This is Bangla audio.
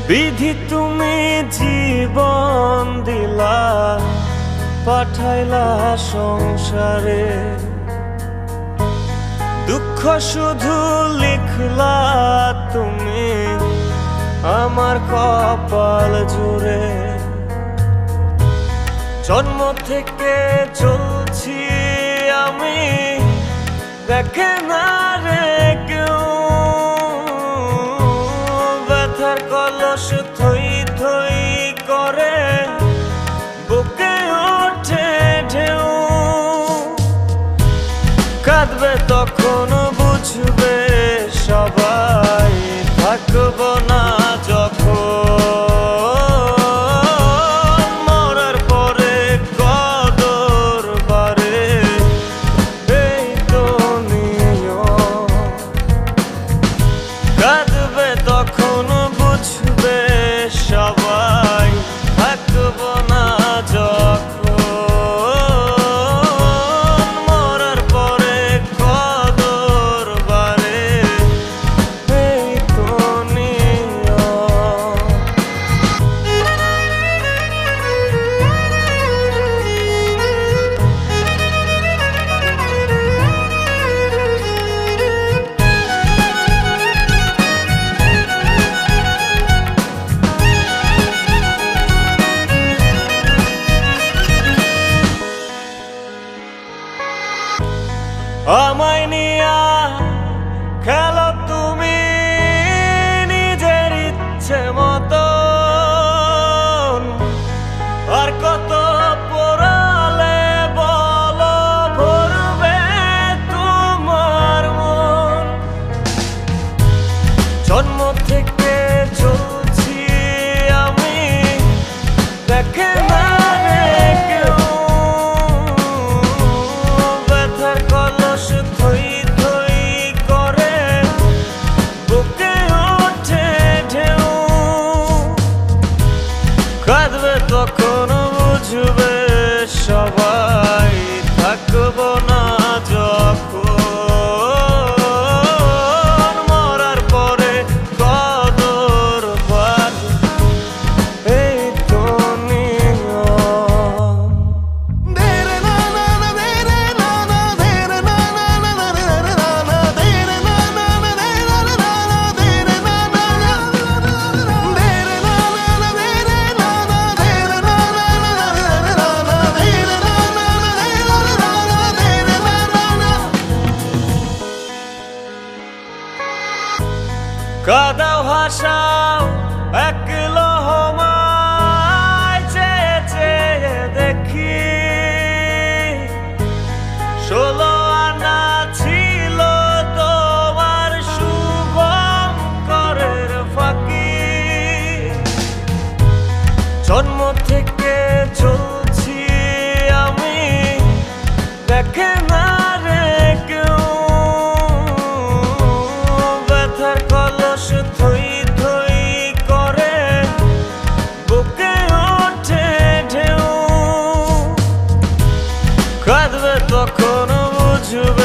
বিধি তুমি জীবন দিলা, পাঠাইলা সংসারে, দুঃখ শুধু লিখলা তুমি আমার কপাল জুড়ে। জন্ম থেকে চলছি আমি, দেখে না রে কেউ, ব্যথার কলস থই থই করে বুকে ওঠে ঢেউ। কাঁদবে তখন বুঝবে সবাই, থাকবো না যখন মরার পরে কদর বারে। এই তো নিয়ম, কাঁদবে তখন বুঝবে সবাই, থাকবো না যখন মরার পরে কদর বারে। এই তো নিয়ম। আমায় নিয়া খেলো তুমি নিজের ইচ্ছে মতন, আর কত পোড়ালে বলো ভরবে তোমার মন। জন্ম থেকে চলছি আমি, দেখে না রে কেউ, ব্যথার কলস থই থই করে বুকে ওঠে ঢেউ। কাঁদবে তখন বুঝবে সবাই, থাকবো না যখন মরার পরে কদর বারে। এই তো নিয়ম। কাদাও হাসাও এক লহমায়, চেয়ে চেয়ে দেখি 16 আনা ছিল তোমার শুভঙ্করের ফাঁকি। জন্ম থেকে চলছি আমি, দেখে না রে কেউ, ব্যথার কলস থই থই করে বুকে ওঠে ঢেউ। কাঁদবে তখন বুঝবে